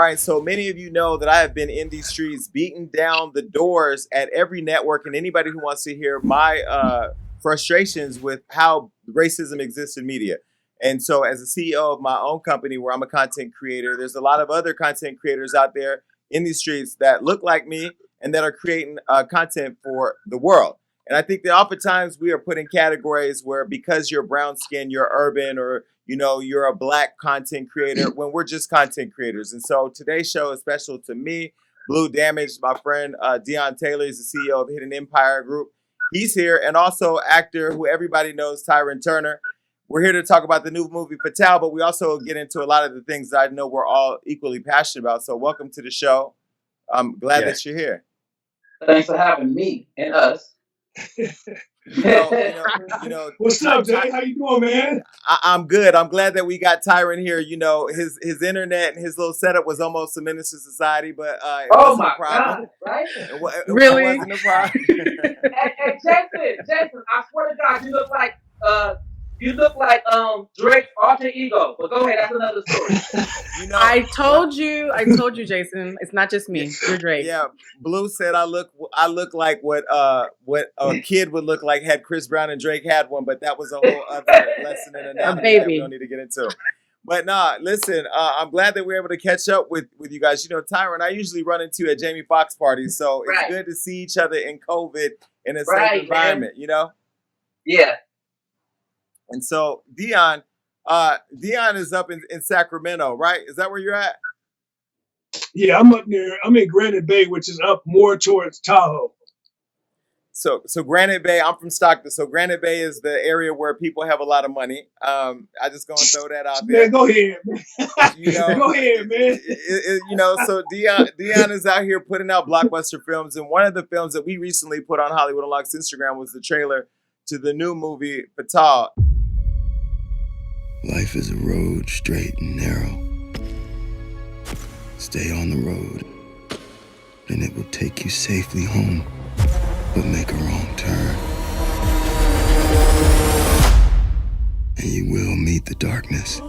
right, so many of you know that I have been in these streets beating down the doors at every network and anybody who wants to hear my frustrations with how racism exists in media. And so, as a CEO of my own company where I'm a content creator, there's a lot of other content creators out there in these streets that look like me and that are creating content for the world. And I think that oftentimes we are put in categories where because you're brown skin, you're urban, or you're a black content creator when we're just content creators. And so today's show is special to me. Blue Damage, my friend Deon Taylor is the CEO of Hidden Empire Group. He's here, and also actor who everybody knows, Tyrin Turner. We're here to talk about the new movie Fatale, but we also get into a lot of the things that I know we're all equally passionate about. So welcome to the show. I'm glad that you're here. Thanks for having me and us. What's up, Jay? How you doing, man? I'm good. I'm glad that we got Tyrin here. His internet and his little setup was almost a menace to society, but it wasn't a problem. God, right? It Really? wasn't a problem. Hey, Jason, I swear to God, you look like Drake's alter ego. But go ahead, that's another story. I told you, Jason. It's not just me. You're Drake. Yeah, Blue said I look like what a kid would look like had Chris Brown and Drake had one, but that was a whole other lesson in anatomy that we don't need to get into. But listen, I'm glad that we're able to catch up with you guys. Tyrin, I usually run into at Jamie Foxx parties, so it's good to see each other in COVID in a safe environment, Yeah. And so Deon is up in Sacramento, right? Is that where you're at? Yeah, I'm up near. I'm in Granite Bay, which is up more towards Tahoe. So Granite Bay, I'm from Stockton. So Granite Bay is the area where people have a lot of money. I just gonna throw that out there. Man, go ahead, man. Go ahead, man. So Deon is out here putting out blockbuster films, and one of the films that we recently put on Hollywood Unlocked Instagram was the trailer to the new movie Fatale. Life is a road, straight and narrow. Stay on the road, and it will take you safely home. But make a wrong turn, and you will meet the darkness.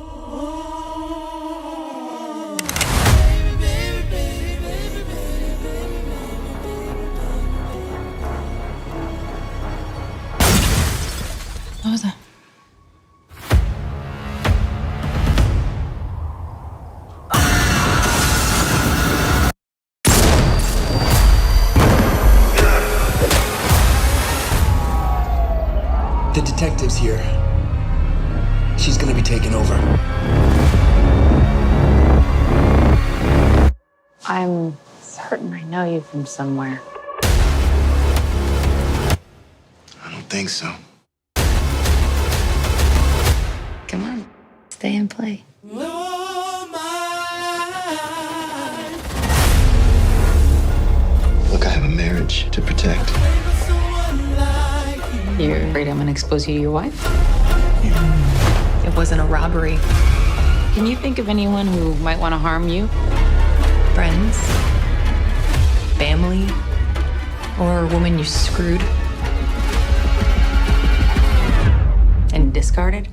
What was that? The detective's here. She's gonna be taking over. I'm certain I know you from somewhere. I don't think so. Come on, stay and play. Look, I have a marriage to protect. You're afraid I'm gonna expose you to your wife? It wasn't a robbery. Can you think of anyone who might want to harm you? Friends? Family? Or a woman you screwed? And discarded?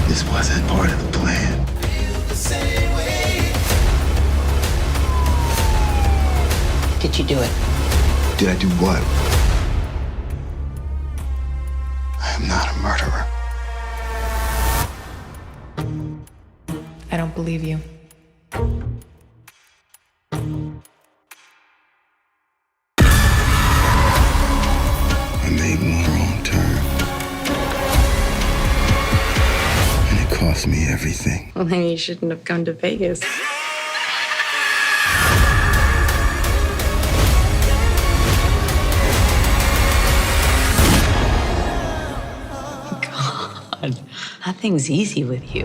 This wasn't part of the plan. Did you do it? Did I do what? I am not a murderer. I don't believe you. I made one wrong turn, and it cost me everything. Well, then you shouldn't have come to Vegas. God, nothing's easy with you.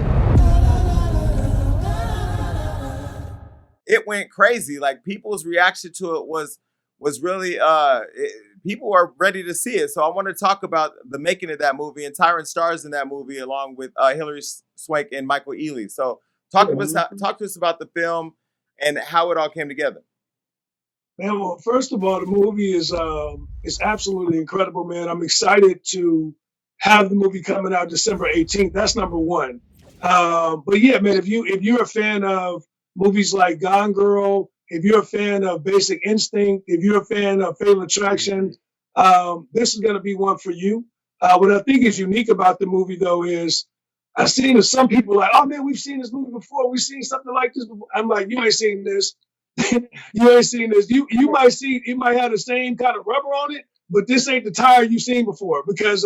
It went crazy. Like, people's reaction to it was really people are ready to see it. So I want to talk about the making of that movie, and Tyrin stars in that movie along with Hilary, Swank, and Michael Ealy. So talk to us about the film and how it all came together. Man, well, first of all, the movie is absolutely incredible, man. I'm excited to have the movie coming out December 18th. That's number one. But yeah, man, if you're a fan of movies like Gone Girl, if you're a fan of Basic Instinct, if you're a fan of Fatal Attraction, this is going to be one for you. What I think is unique about the movie, though, is I've seen some people like, oh man, we've seen this movie before. We've seen something like this before. I'm like, you ain't seen this. You ain't seen this. You might have the same kind of rubber on it, but this ain't the tire you've seen before because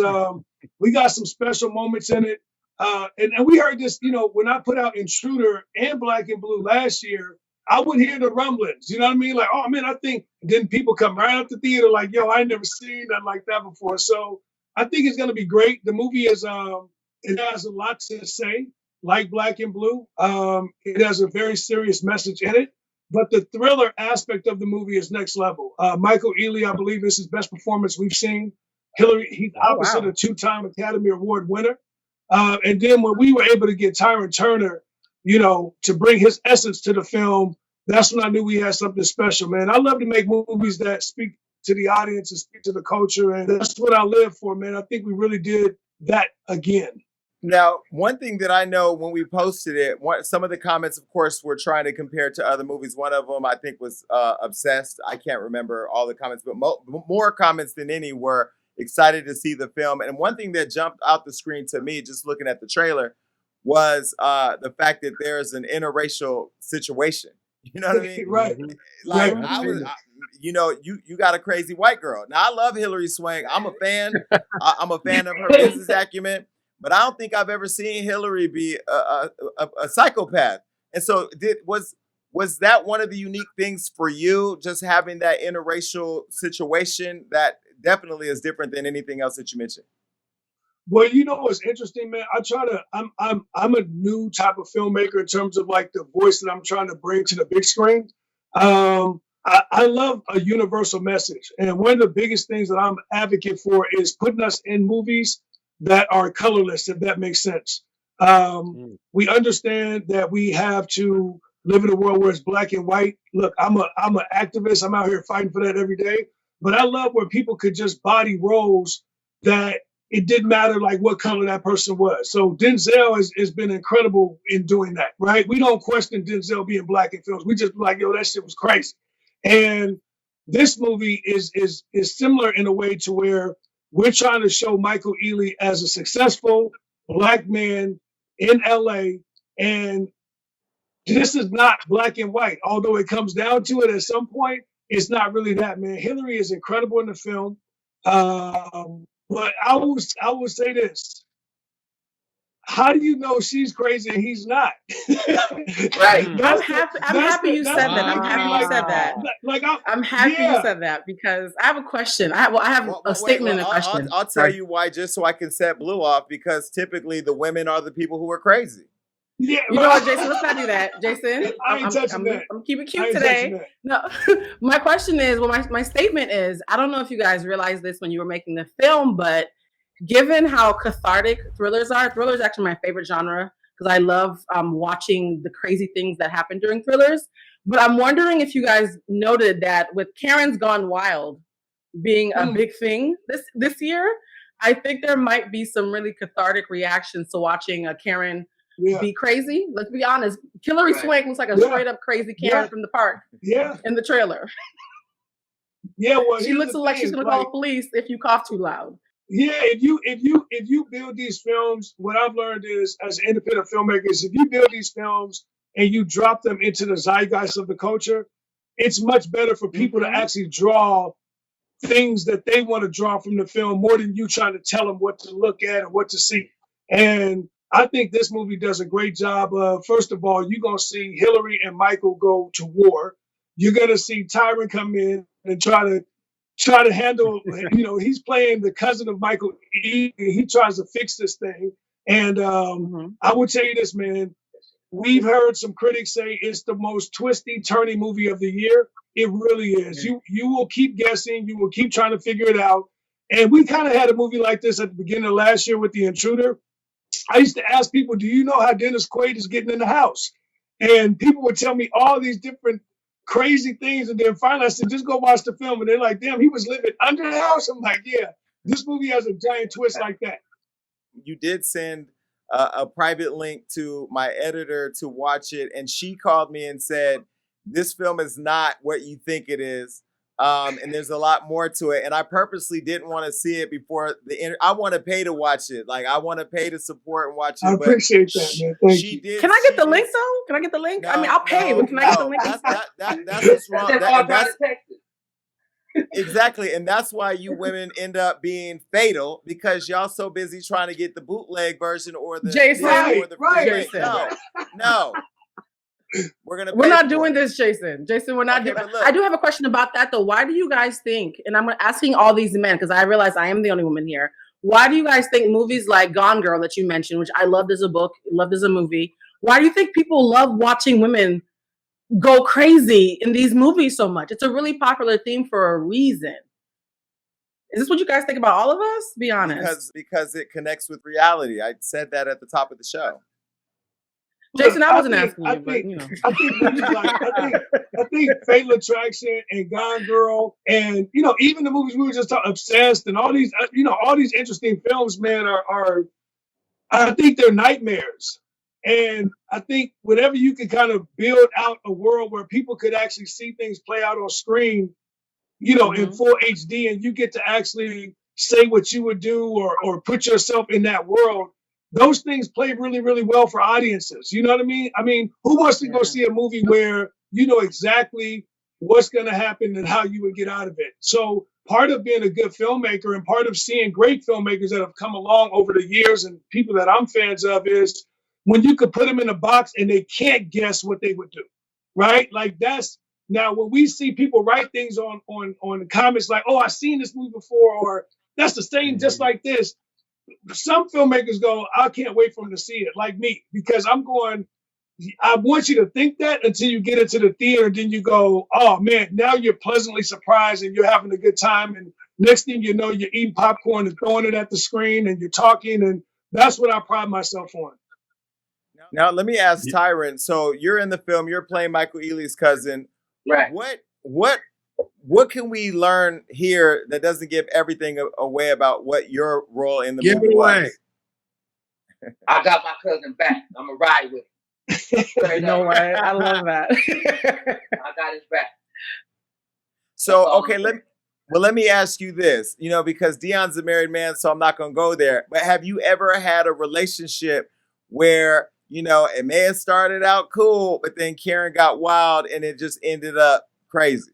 we got some special moments in it. And we heard this, when I put out Intruder and Black and Blue last year, I would hear the rumblings. You know what I mean? Like, oh man, I think then people come right up the theater like, yo, I ain't never seen nothing like that before. So I think it's gonna be great. The movie is it has a lot to say, like Black and Blue. It has a very serious message in it. But the thriller aspect of the movie is next level. Michael Ealy, I believe, is his best performance we've seen. Hilary, he's opposite a two-time Academy Award winner. And then when we were able to get Tyrin Turner, to bring his essence to the film, that's when I knew we had something special, man. I love to make movies that speak to the audience and speak to the culture, and that's what I live for, man. I think we really did that again. Now, one thing that I know when we posted it, some of the comments, of course, were trying to compare it to other movies. One of them, I think, was obsessed. I can't remember all the comments, but more comments than any were excited to see the film. And one thing that jumped out the screen to me, just looking at the trailer, was the fact that there's an interracial situation. You know what I mean? Right. Like Right. you got a crazy white girl. Now I love Hilary Swank. I'm a fan. I'm a fan of her business acumen. But I don't think I've ever seen Hilary be a psychopath. And so was that one of the unique things for you, just having that interracial situation that definitely is different than anything else that you mentioned? Well, you know what's interesting, man? I'm a new type of filmmaker in terms of like the voice that I'm trying to bring to the big screen. I love a universal message. And one of the biggest things that I'm advocate for is putting us in movies that are colorless, if that makes sense. We understand that we have to live in a world where it's black and white. Look, I'm an activist. I'm out here fighting for that every day. But I love where people could just body roles that it didn't matter like what color that person was. So Denzel has been incredible in doing that, right? We don't question Denzel being black in films. We just be like, yo, that shit was crazy. And this movie is similar in a way to where we're trying to show Michael Ealy as a successful black man in LA. And this is not black and white, although it comes down to it at some point. It's not really that, man. Hilary is incredible in the film. But I will say this. How do you know she's crazy and he's not? Right. I'm happy you said that. I'm happy you said that. I'm happy you said that because I have a question. I have a statement and a question. I'll tell you why, just so I can set Blue off, because typically the women are the people who are crazy. Yeah, you know what, Jason? Let's not do that, Jason. I ain't touching that. I'm keeping it cute today. No, my question is, my statement is, I don't know if you guys realized this when you were making the film, but given how cathartic thrillers are, thriller is actually my favorite genre because I love watching the crazy things that happen during thrillers. But I'm wondering if you guys noted that with Karen's Gone Wild being a big thing this year, I think there might be some really cathartic reactions to watching a Karen be crazy. Let's be honest. Hilary Swank looks like a straight up crazy Karen from the park. In the trailer. Well, she looks like she's gonna call the police if you cough too loud. Yeah, if you build these films, what I've learned is as an independent filmmaker is if you build these films and you drop them into the zeitgeist of the culture, it's much better for people to actually draw things that they want to draw from the film more than you trying to tell them what to look at and what to see. And I think this movie does a great job of, first of all, you're going to see Hilary and Michael go to war. You're going to see Tyrin come in and try to handle, he's playing the cousin of Michael E. He tries to fix this thing. And I will tell you this, man, we've heard some critics say it's the most twisty, turny movie of the year. It really is. You will keep guessing. You will keep trying to figure it out. And we kind of had a movie like this at the beginning of last year with The Intruder. I used to ask people, do you know how Dennis Quaid is getting in the house? And people would tell me all these different crazy things. And then finally I said, just go watch the film. And they're like, damn, he was living under the house? I'm like, yeah, this movie has a giant twist like that. you did send a private link to my editor to watch it, and she called me and said, "This film is not what you think it is." And there's a lot more to it. And I purposely didn't want to see it before I want to pay to watch it. Like I want to pay to support and watch it. I appreciate that, man. Thank you. Can I get the link though? Can I get the link? I mean, I'll pay, but can I get the link? That's what's wrong. That's exactly, and that's why you women end up being fatal, because y'all so busy trying to get the bootleg version or the Jason. or the Jason. No. We're not doing this, Jason. Jason, we're not doing. I do have a question about that though. Why do you guys think? And I'm asking all these men because I realize I am the only woman here. Why do you guys think movies like Gone Girl that you mentioned, which I loved as a book, loved as a movie, why do you think people love watching women go crazy in these movies so much? It's a really popular theme for a reason. Is this what you guys think about all of us? Be honest. Because it connects with reality. I said that at the top of the show. Jason, I wasn't asking you, but you know. I think Fatal Attraction and Gone Girl, and even the movies we were just talking, Obsessed, and all these, all these interesting films, man, are I think they're nightmares. And I think whenever you can kind of build out a world where people could actually see things play out on screen, in full HD, and you get to actually say what you would do or put yourself in that world. Those things play really, really well for audiences. You know what I mean? I mean, who wants to go see a movie where you know exactly what's going to happen and how you would get out of it? So part of being a good filmmaker and part of seeing great filmmakers that have come along over the years and people that I'm fans of is when you could put them in a box and they can't guess what they would do, right? Like now when we see people write things on the comments like, oh, I've seen this movie before, or that's the same just like this. Some filmmakers go, I can't wait for them to see it, like me, because I want you to think that until you get into the theater, and then you go, oh man, now you're pleasantly surprised and you're having a good time. And next thing you know, you're eating popcorn and throwing it at the screen and you're talking. And that's what I pride myself on. Now, let me ask Tyrin. So you're in the film, you're playing Michael Ealy's cousin. Right. What can we learn here that doesn't give everything away about what your role in the movie was? I got my cousin back. I'm going to ride with him. You know what? I love that. I got his back. So, okay, let me ask you this, because Deon's a married man, so I'm not going to go there. But have you ever had a relationship where, it may have started out cool, but then Karen got wild and it just ended up crazy?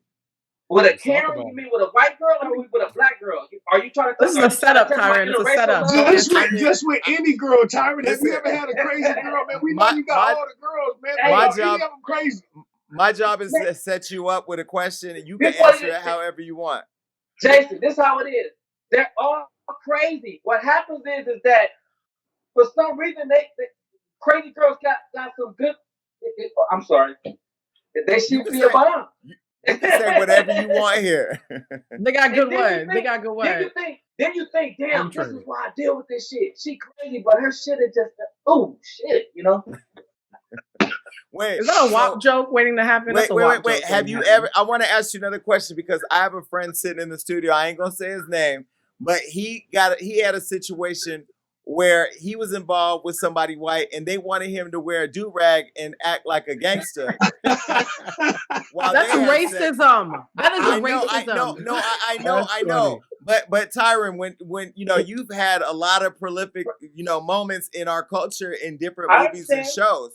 With a Karen, you mean with a white girl or with a black girl? Are you trying to? This is a setup, Tyrin. It's a setup. Just with any girl, Tyrin. Have you ever had a crazy girl, man? We know you got all the girls, man. My job, any of them crazy. My job is to set you up with a question, and you can answer it however you want. Jason, this is how it is. They're all crazy. What happens is that for some reason they crazy girls got some good. I'm sorry. They shoot me a bomb. You can say whatever you want here. They got good ones. They got good ones. Then you think, damn, this is why I deal with this shit. She crazy, but her shit is just, oh shit, Wait, is that a WAP joke waiting to happen? Wait. Have you ever? I want to ask you another question because I have a friend sitting in the studio. I ain't gonna say his name, but he had a situation where he was involved with somebody white and they wanted him to wear a do-rag and act like a gangster. That's racism. That is racism. I know. But Tyrin, when you've had a lot of prolific, moments in our culture in different movies and shows.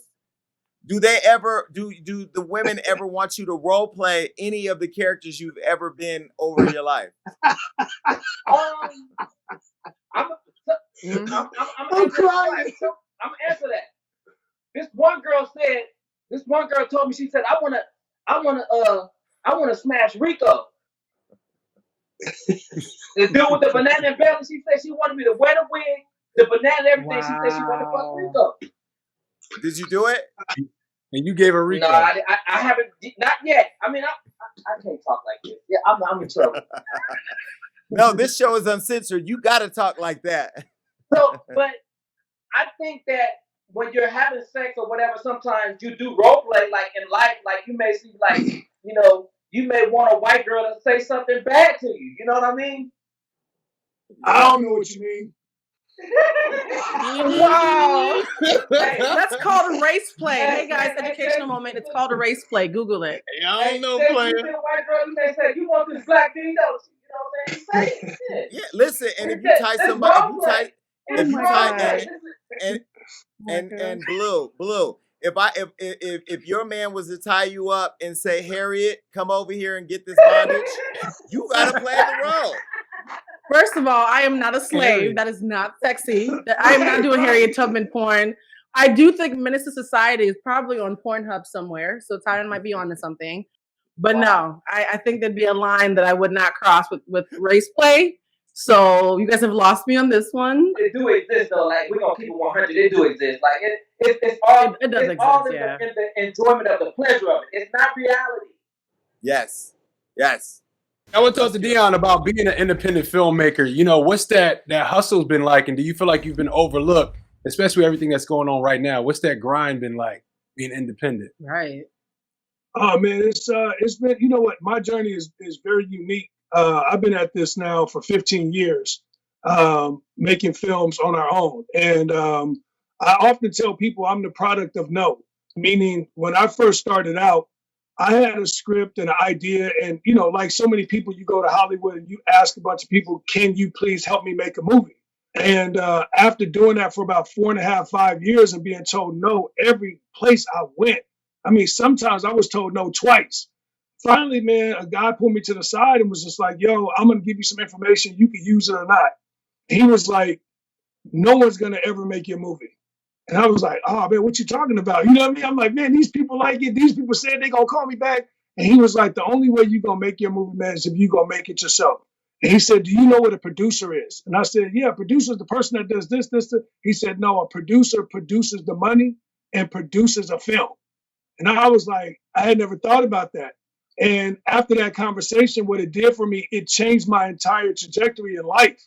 Do the women ever want you to role play any of the characters you've ever been over your life? I'm crying. I'm gonna answer that. This one girl told me, she said, I wanna smash Rico. The dude with the banana and belly, she said she wanted me to wear the wig, the banana and everything. Wow. She said she wanted to fuck Rico. Did you do it? And you gave her Rico. No, I haven't, not yet. I mean, I can't talk like this. Yeah, I'm in trouble. No, this show is uncensored. You got to talk like that. So, but I think that when you're having sex or whatever, sometimes you do role play, like in life, like you may see, like, you may want a white girl to say something bad to you. You know what I mean? I don't know what you mean. Wow. That's called a race play. Hey guys, educational moment. It's called a race play. Google it. I don't know, You player. see a white girl, you may say, you want this black thing, don't you? You know what I'm saying? You say it. Yeah, listen, and if you This tie this somebody, role play. if you my tie, God. and blue, if your man was to tie you up and say, Harriet, come over here and get this bondage, you gotta play the role. First of all, I am not a slave. That is not sexy. I am not doing Harriet Tubman porn. I do think Menace to Society is probably on Pornhub somewhere, so Tyron might be onto something. But no, I think there'd be a line that I would not cross with race play. So you guys have lost me on this one. It do exist though. Like we're gonna keep it 100. It do exist. Like it's all it does it's exist, all in, yeah. in the enjoyment of the pleasure of it. It's not reality. Yes. I want to talk to Deon about being an independent filmmaker. You know, what's that hustle's been like, and do you feel like you've been overlooked, especially everything that's going on right now? What's that grind been like, being independent? Right. Oh man, it's been, you know what, my journey is very unique. I've been at this now for 15 years, making films on our own, and I often tell people I'm the product of no. Meaning, when I first started out, I had a script and an idea, and you know, like so many people, you go to Hollywood and you ask a bunch of people, "Can you please help me make a movie?" And after doing that for about 4.5, 5 years and being told no every place I went, I mean, sometimes I was told no twice. Finally, man, a guy pulled me to the side and was just like, "Yo, I'm gonna give you some information. You can use it or not." He was like, "No one's gonna ever make your movie." And I was like, "Oh man, what you talking about?" You know what I mean? I'm like, "Man, these people like it. These people said they gonna call me back." And he was like, "The only way you gonna make your movie, man, is if you gonna make it yourself." And he said, "Do you know what a producer is?" And I said, "Yeah, a producer is the person that does this, this, this." He said, "No, a producer produces the money and produces a film." And I was like, I had never thought about that. And after that conversation, what it did for me, it changed my entire trajectory in life.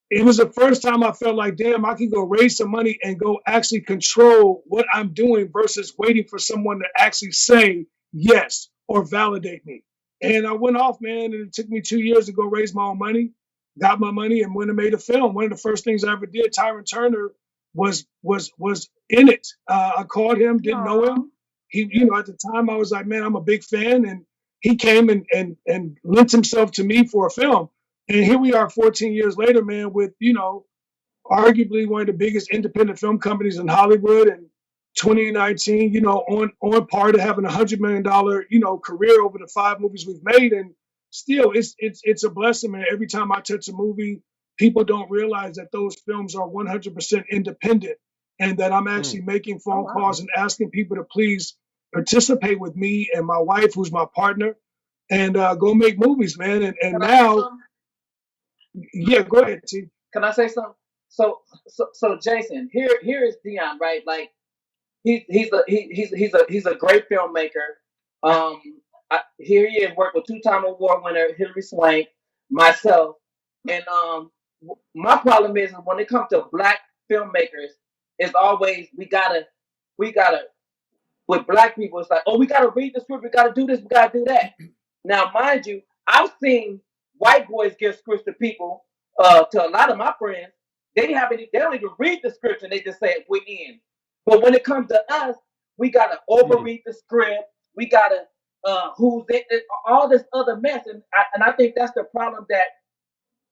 It was the first time I felt like, damn, I can go raise some money and go actually control what I'm doing versus waiting for someone to actually say yes or validate me. And I went off, man, and it took me 2 years to go raise my own money, got my money, and went and made a film. One of the first things I ever did, Tyrin Turner was in it. I called him, didn't know him. He, you know, at the time I was like, man, I'm a big fan, and he came and lent himself to me for a film. And here we are 14 years later, man, with, you know, arguably one of the biggest independent film companies in Hollywood. And 2019, you know, on par to having $100 million, you know, career over the 5 movies we've made. And still, it's a blessing, man. Every time I touch a movie, people don't realize that those films are 100% independent, and that I'm actually making phone calls and asking people to please participate with me and my wife, who's my partner, and go make movies, man. And now, yeah, go ahead, T. Can I say something? So Jason, here is Deon, right? Like he's a great filmmaker. Here he is, worked with 2-time award winner Hilary Swank, myself, and my problem is when it comes to black filmmakers, it's always we gotta with black people, it's like, oh, we gotta read the script, we gotta do this, we gotta do that. Now, mind you, I've seen white boys give scripts to people, to a lot of my friends. They don't even read the script and they just say we're in. But when it comes to us, we gotta overread the script. We gotta who's it, all this other mess, and I think that's the problem. That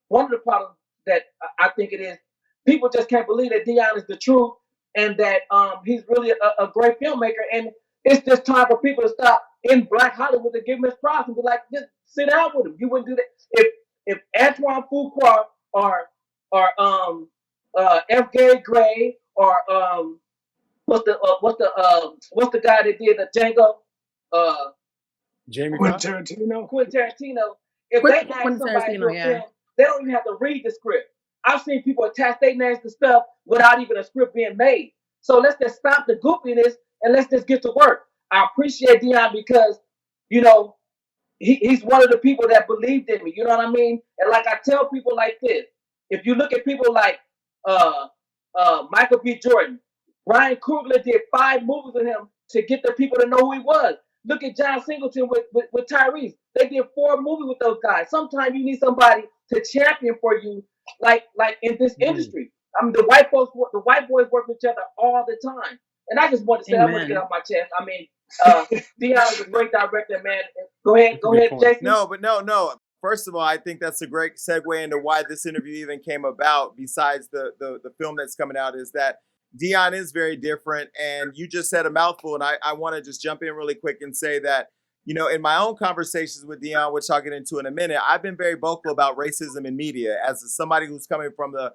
one of the problems that I think it is, people just can't believe that Deon is the truth and that he's really a great filmmaker. And it's just time for people to stop in Black Hollywood to give him his props and be like, just sit down with him. You wouldn't do that if Antoine Fuqua or F. Gary Gray or what's the guy that did the Django? Quentin Tarantino. If they ask somebody to do a film, they don't even have to read the script. I've seen people attach their names to stuff without even a script being made. So let's just stop the goofiness and let's just get to work. I appreciate Deon because, you know, he's one of the people that believed in me. You know what I mean? And like I tell people like this, if you look at people like Michael B. Jordan, Ryan Coogler did 5 movies with him to get the people to know who he was. Look at John Singleton with Tyrese. They did 4 movies with those guys. Sometimes you need somebody to champion for you, like in this industry. I mean, the white boys work with each other all the time. And I just want to say, I want to get off my chest. I mean, Deon is a great director, man. Go ahead, Jason. No. First of all, I think that's a great segue into why this interview even came about. Besides the film that's coming out, is that Deon is very different, and you just said a mouthful. And I want to just jump in really quick and say that, in my own conversations with Deon, which I'll get into in a minute, I've been very vocal about racism in media as somebody who's coming from the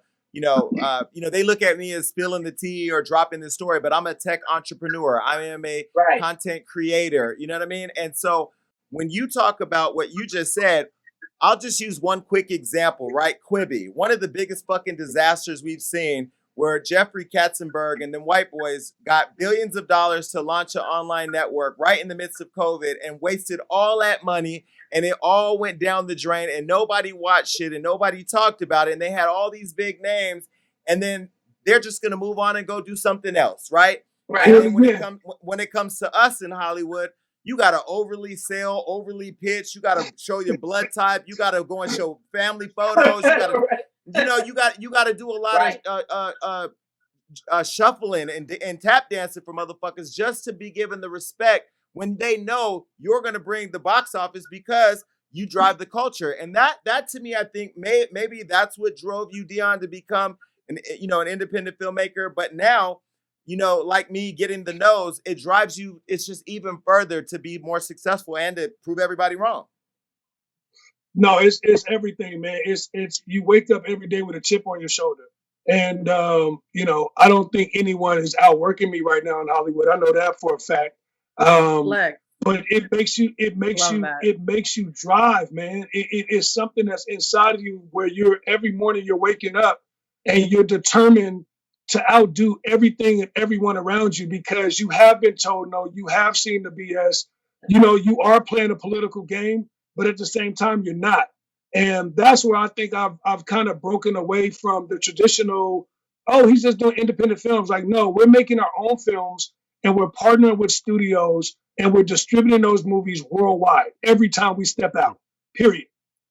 they look at me as spilling the tea or dropping the story, but I'm a tech entrepreneur. I am a content creator. You know what I mean? And so when you talk about what you just said, I'll just use one quick example, right? Quibi, one of the biggest fucking disasters we've seen, where Jeffrey Katzenberg and them white boys got billions of dollars to launch an online network right in the midst of COVID and wasted all that money, and it all went down the drain, and nobody watched it and nobody talked about it, and they had all these big names, and then they're just going to move on and go do something else, right? And then when it comes to us in Hollywood, you got to overly sell, overly pitch. You got to show your blood type. You got to go and show family photos. You got to, you got to do a lot of shuffling and tap dancing for motherfuckers just to be given the respect when they know you're going to bring the box office because you drive the culture. And that to me, I think maybe that's what drove you, Deon, to become an independent filmmaker. But now, like me getting the nose, it drives you, it's just even further to be more successful and to prove everybody wrong. No, it's everything, man. It's you wake up every day with a chip on your shoulder. And I don't think anyone is outworking me right now in Hollywood. I know that for a fact. But it makes you drive, man. It is something that's inside of you where every morning you're waking up and you're determined to outdo everything and everyone around you because you have been told no, you have seen the BS. You are playing a political game, but at the same time, you're not. And that's where I think I've kind of broken away from the traditional, he's just doing independent films. Like, no, we're making our own films and we're partnering with studios and we're distributing those movies worldwide every time we step out, period.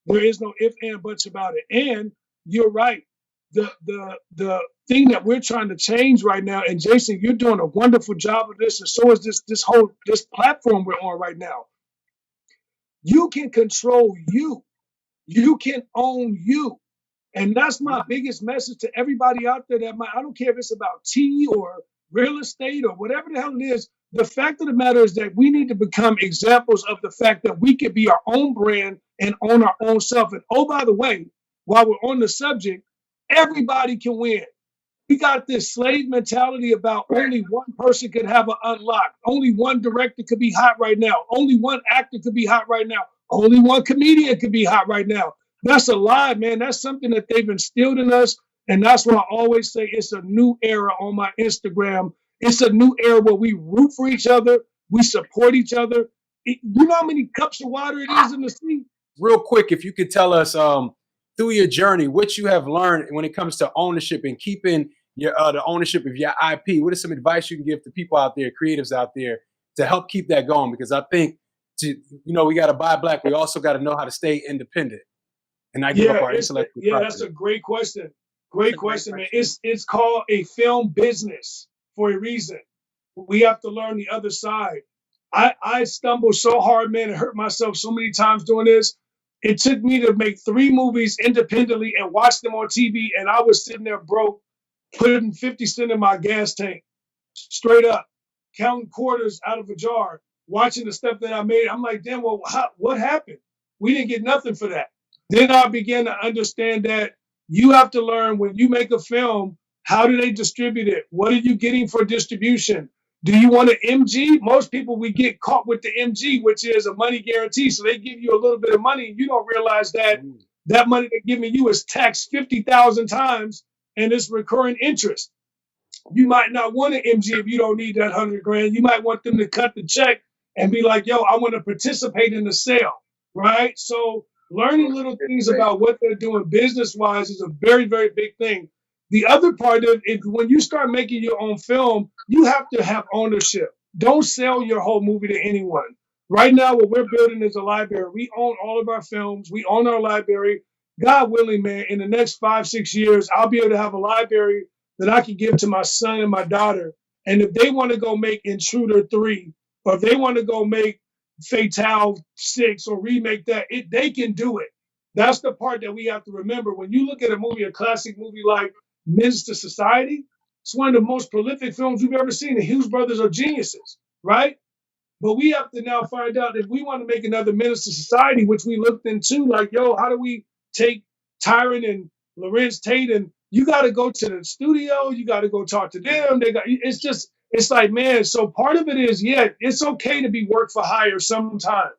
There is no ifs, and buts about it. And you're right. The thing that we're trying to change right now, and Jason, you're doing a wonderful job of this, and so is this platform we're on right now. You can control you. You can own you. And that's my biggest message to everybody out there I don't care if it's about tea or real estate or whatever the hell it is. The fact of the matter is that we need to become examples of the fact that we can be our own brand and own our own self. And oh, by the way, while we're on the subject, everybody can win. We got this slave mentality about only one person could have an unlock. Only one director could be hot right now. Only one actor could be hot right now. Only one comedian could be hot right now. That's a lie, man. That's something that they've instilled in us. And that's why I always say it's a new era on my Instagram. It's a new era where we root for each other. We support each other. You know how many cups of water it is in the sea? Real quick, if you could tell us through your journey, what you have learned when it comes to ownership and keeping your the ownership of your IP. What is some advice you can give to people out there, creatives out there, to help keep that going? Because I think, we got to buy black. We also got to know how to stay independent and not give up our intellectual property. That's a great question. Great question, man. It's called a film business for a reason. We have to learn the other side. I stumbled so hard, man, and hurt myself so many times doing this. It took me to make 3 movies independently and watch them on TV, and I was sitting there broke, putting 50 cents in my gas tank, straight up, counting quarters out of a jar, watching the stuff that I made. I'm like, damn, well, what happened? We didn't get nothing for that. Then I began to understand that you have to learn when you make a film, how do they distribute it? What are you getting for distribution? Do you want an MG? Most people, we get caught with the MG, which is a money guarantee. So they give you a little bit of money. You don't realize that that money they're giving you is taxed 50,000 times and it's recurring interest. You might not want an MG if you don't need that 100 grand. You might want them to cut the check and be like, yo, I want to participate in the sale, right? So learning little things about what they're doing business-wise is a very, very big thing. The other part of it is when you start making your own film, you have to have ownership. Don't sell your whole movie to anyone. Right now, what we're building is a library. We own all of our films. We own our library. God willing, man, in the next 5, 6 years, I'll be able to have a library that I can give to my son and my daughter. And if they want to go make Intruder 3, or if they want to go make Fatale 6 or remake that, they can do it. That's the part that we have to remember. When you look at a movie, a classic movie like Menace to Society, it's one of the most prolific films we've ever seen. The Hughes brothers are geniuses, right? But we have to now find out if we want to make another Menace to Society, which we looked into, like, yo, how do we take Tyrin and Lorenz Tate? And you got to go to the studio. You got to go talk to them. It's like, man, so part of it is, yeah, it's okay to be work for hire sometimes.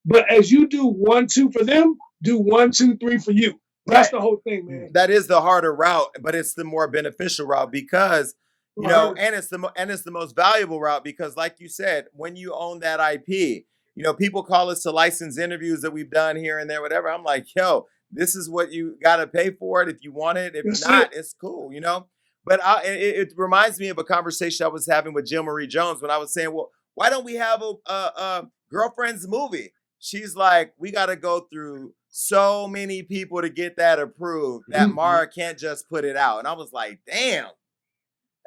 But as you do 1, 2 for them, do 1, 2, 3 for you. That's the whole thing, man. That is the harder route, but it's the more beneficial route because, you know, and it's the most valuable route because, like you said, when you own that IP, you know, people call us to license interviews that we've done here and there, whatever. I'm like, yo, this is what you got to pay for it if you want it. If not, it's cool, you know. But it reminds me of a conversation I was having with Jill Marie Jones when I was saying, well, why don't we have a Girlfriends movie? She's like, we got to go through so many people to get that approved that Mara can't just put it out. And I was like, damn,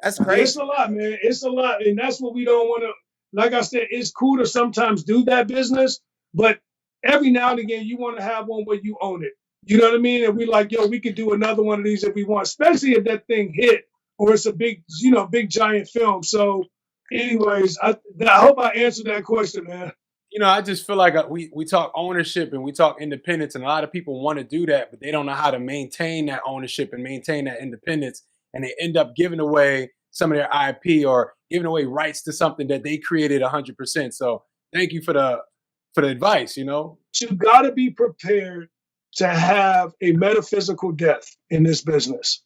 that's crazy. It's a lot, man. It's a lot. And that's what we don't want to, like I said, it's cool to sometimes do that business, but every now and again, you want to have one where you own it. You know what I mean? And we like, yo, we could do another one of these if we want, especially if that thing hit or it's a big, you know, big giant film. So anyways, I hope I answered that question, man. You know, I just feel like we talk ownership and we talk independence, and a lot of people want to do that, but they don't know how to maintain that ownership and maintain that independence, and they end up giving away some of their IP or giving away rights to something that they created 100%. So thank you for the advice. You know, you got to be prepared to have a metaphysical death in this business.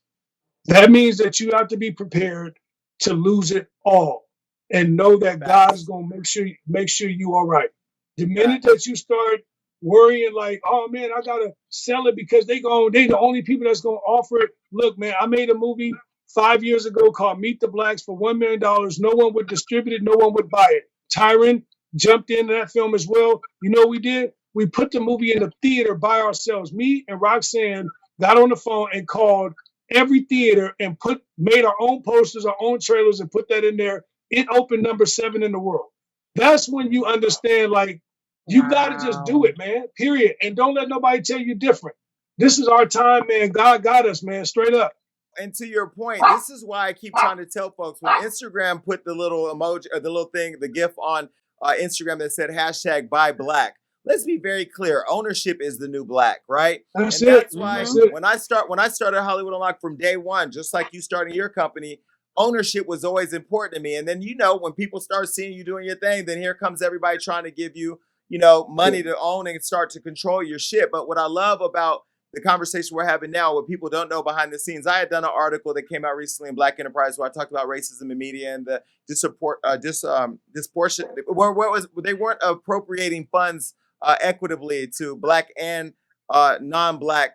That means that you have to be prepared to lose it all and know that God is going to make sure you all right. The minute that you start worrying like, oh man, I gotta sell it because they the only people that's gonna offer it. Look, man, I made a movie 5 years ago called Meet the Blacks for $1 million. No one would distribute it, no one would buy it. Tyrin jumped into that film as well. You know what we did? We put the movie in the theater by ourselves. Me and Roxanne got on the phone and called every theater and made our own posters, our own trailers, and put that in there. It opened number 7 in the world. That's when you understand, like, you got to just do it, man, period. And don't let nobody tell you different. This is our time, man. God got us, man, straight up. And to your point, this is why I keep trying to tell folks, when Instagram put the little emoji or the little thing, the GIF on Instagram that said #BuyBlack. Let's be very clear. Ownership is the new black, right? That's why when I started Hollywood Unlocked from day one, just like you starting your company, ownership was always important to me. And then, you know, when people start seeing you doing your thing, then here comes everybody trying to give you, you know, money to own and start to control your shit. But what I love about the conversation we're having now, what people don't know behind the scenes, I had done an article that came out recently in Black Enterprise where I talked about racism in media and the disproportion, where they weren't appropriating funds equitably to Black and non-Black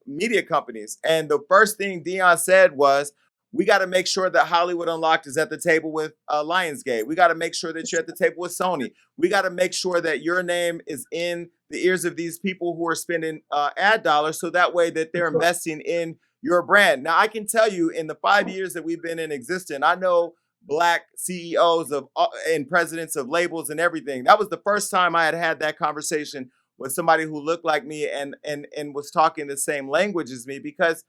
media companies. And the first thing Deon said was, we got to make sure that Hollywood Unlocked is at the table with Lionsgate. We got to make sure that you're at the table with Sony. We got to make sure that your name is in the ears of these people who are spending ad dollars, so that way that they're investing in your brand. Now, I can tell you, in the 5 years that we've been in existence, I know Black CEOs of and presidents of labels and everything. That was the first time I had that conversation with somebody who looked like me and was talking the same language as me, because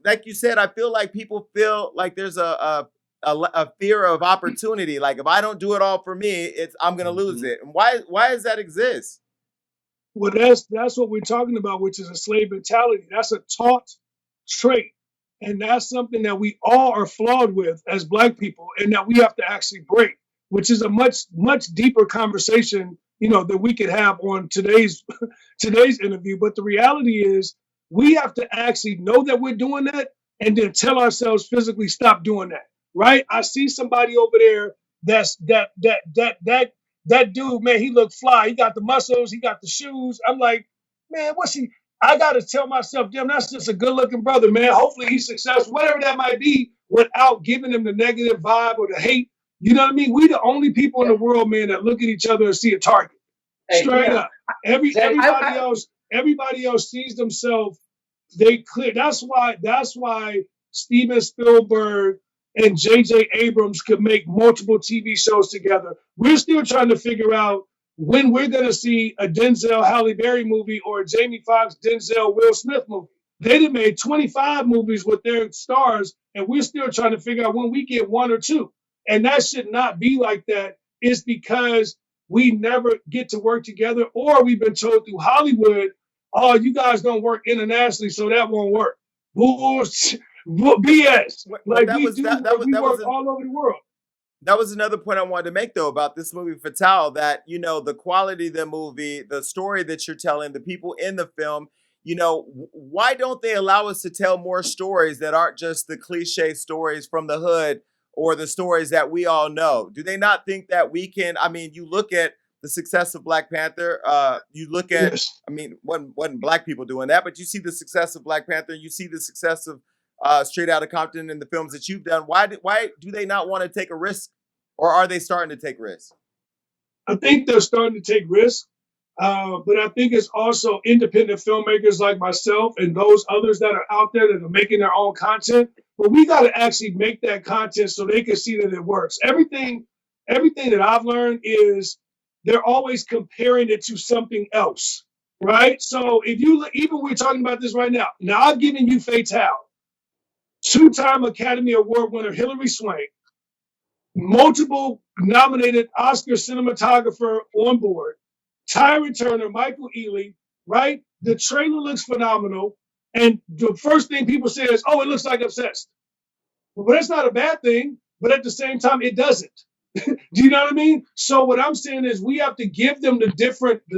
like you said, I feel like people feel like there's a fear of opportunity. Like, if I don't do it all for me, I'm going to lose it. And why does that exist? Well, that's what we're talking about, which is a slave mentality. That's a taught trait. And that's something that we all are flawed with as Black people, and that we have to actually break, which is a much, much deeper conversation, you know, that we could have on today's interview. But the reality is, we have to actually know that we're doing that and then tell ourselves physically, stop doing that, right? I see somebody over there that dude, man, he look fly. He got the muscles, he got the shoes. I'm like, man, I got to tell myself, damn, that's just a good looking brother, man. Hopefully he's successful, whatever that might be, without giving him the negative vibe or the hate. You know what I mean? We the only people in the world, man, that look at each other and see a target. Straight up. Everybody else, Everybody else sees themselves. They clear. That's why Steven Spielberg and J.J. Abrams could make multiple TV shows together. We're still trying to figure out when we're going to see a Denzel Halle Berry movie or a Jamie Foxx Denzel Will Smith movie. They done made 25 movies with their stars, and we're still trying to figure out when we get one or two. And that should not be like that. It's because we never get to work together, or we've been told through Hollywood, oh, you guys don't work internationally, so that won't work. Bullshit. BS. Like we work all over the world. That was another point I wanted to make, though, about this movie Fatale, that, you know, the quality of the movie, the story that you're telling, the people in the film, you know, why don't they allow us to tell more stories that aren't just the cliche stories from the hood or the stories that we all know? Do they not think that we can? I mean, you look at the success of Black Panther. You look at, Yes. I mean, wasn't Black people doing that, but you see the success of Black Panther. You see the success of Straight Outta Compton and the films that you've done. Why do they not want to take a risk, or are they starting to take risks? I think they're starting to take risks, but I think it's also independent filmmakers like myself and those others that are out there that are making their own content. But we got to actually make that content so they can see that it works. Everything that I've learned is they're always comparing it to something else, right? So if you even we're talking about this right now. Now I've given you Fatale, two-time Academy Award winner Hilary Swank, multiple nominated Oscar cinematographer on board, Tyrin Turner, Michael Ealy, right? The trailer looks phenomenal. And the first thing people say is, oh, it looks like Obsessed. Well, that's not a bad thing, but at the same time, it doesn't. Do you know what I mean? So what I'm saying is we have to give them the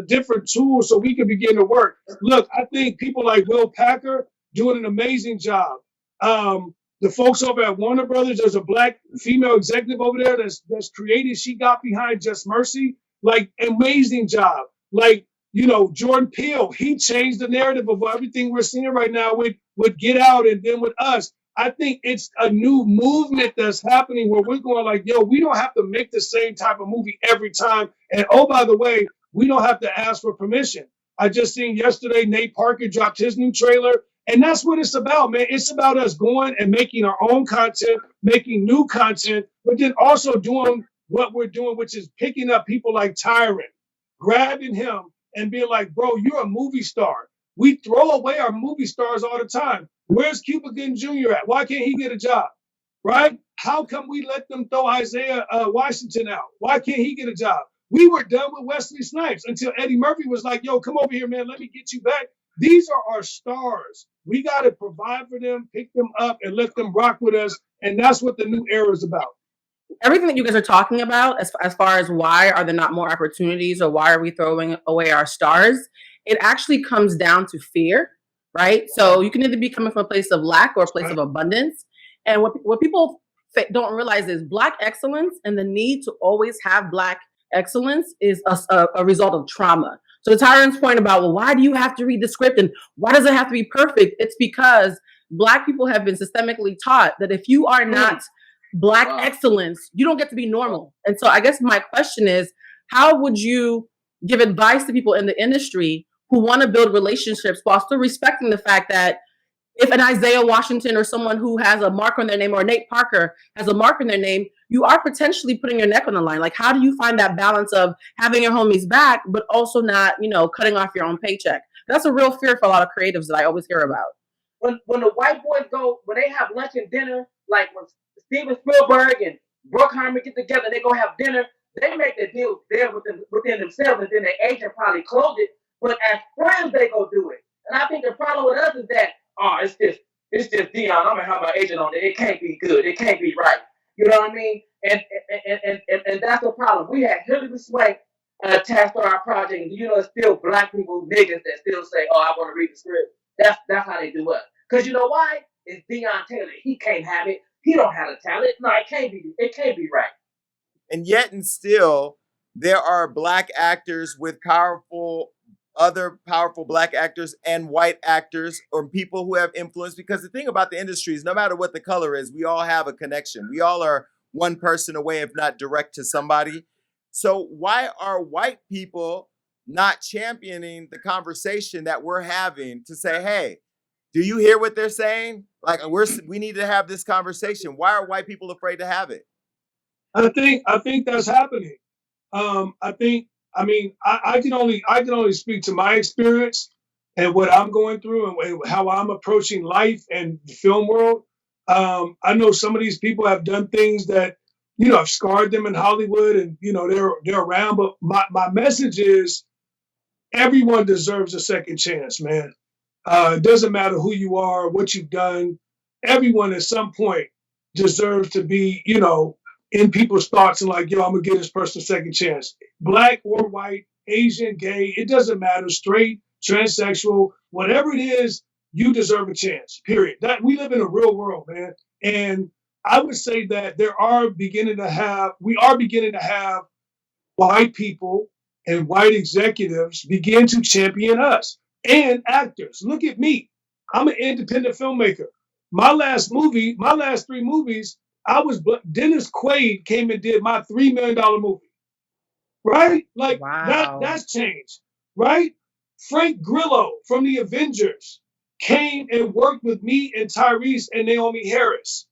different tools so we can begin to work. Look, I think people like Will Packer doing an amazing job. The folks over at Warner Brothers, there's a Black female executive over there that's created. She got behind Just Mercy, like amazing job. Like, you know, Jordan Peele, he changed the narrative of everything we're seeing right now with Get Out and then with Us. I think it's a new movement that's happening where we're going like, yo, we don't have to make the same type of movie every time. And oh, by the way, we don't have to ask for permission. I just seen yesterday, Nate Parker dropped his new trailer. And that's what it's about, man. It's about us going and making our own content, making new content, but then also doing what we're doing, which is picking up people like Tyrin, grabbing him and being like, bro, you're a movie star. We throw away our movie stars all the time. Where's Cuba Gooding Jr. at? Why can't he get a job? Right? How come we let them throw Isaiah Washington out? Why can't he get a job? We were done with Wesley Snipes until Eddie Murphy was like, yo, come over here, man. Let me get you back. These are our stars. We got to provide for them, pick them up, and let them rock with us. And that's what the new era is about. Everything that you guys are talking about, as far as why are there not more opportunities or why are we throwing away our stars, it actually comes down to fear, right? So you can either be coming from a place of lack or a place of abundance. And what people don't realize is Black excellence and the need to always have Black excellence is a result of trauma. So to Tyron's point about, well, why do you have to read the script and why does it have to be perfect? It's because Black people have been systemically taught that if you are not Black excellence, you don't get to be normal. And so I guess my question is, how would you give advice to people in the industry who want to build relationships while still respecting the fact that if an Isaiah Washington or someone who has a mark on their name or Nate Parker has a mark on their name, you are potentially putting your neck on the line. Like, how do you find that balance of having your homies back, but also not, you know, cutting off your own paycheck? That's a real fear for a lot of creatives that I always hear about. When the white boys go, when they have lunch and dinner, like when Steven Spielberg and Bruckheimer get together, they go have dinner. They make the deal there within themselves, and then the agent probably close it. But as friends, they go do it. And I think the problem with us is that, oh, it's just Deon. I'm gonna have my agent on it. It can't be good. It can't be right. You know what I mean? And that's the problem. We had Hilary Swank attached to our project, and you know, it's still Black people, niggas that still say, "Oh, I want to read the script." That's how they do us. Cause you know why? It's Deon Taylor. He can't have it. He don't have the talent. No, it can't be. It can't be right. And yet, and still, there are Black actors with other powerful Black actors and white actors or people who have influence. Because the thing about the industry is no matter what the color is, we all have a connection. We all are one person away, if not direct to somebody. So why are white people not championing the conversation that we're having to say, hey, do you hear what they're saying? Like we need to have this conversation. Why are white people afraid to have it? I think that's happening. I can only speak to my experience and what I'm going through and how I'm approaching life and the film world. I know some of these people have done things that have scarred them in Hollywood, and they're around. But my message is everyone deserves a second chance, man. It doesn't matter who you are, what you've done. Everyone at some point deserves to be, in people's thoughts and like, yo, I'm gonna give this person a second chance. Black or white, Asian, gay, it doesn't matter. Straight, transsexual, whatever it is, you deserve a chance. Period. That we live in a real world, man. And I would say that we are beginning to have white people and white executives begin to champion us and actors. Look at me. I'm an independent filmmaker. My last three movies, Dennis Quaid came and did my $3 million movie. Right? Like that's changed. Right? Frank Grillo from the Avengers came and worked with me and Tyrese and Naomi Harris.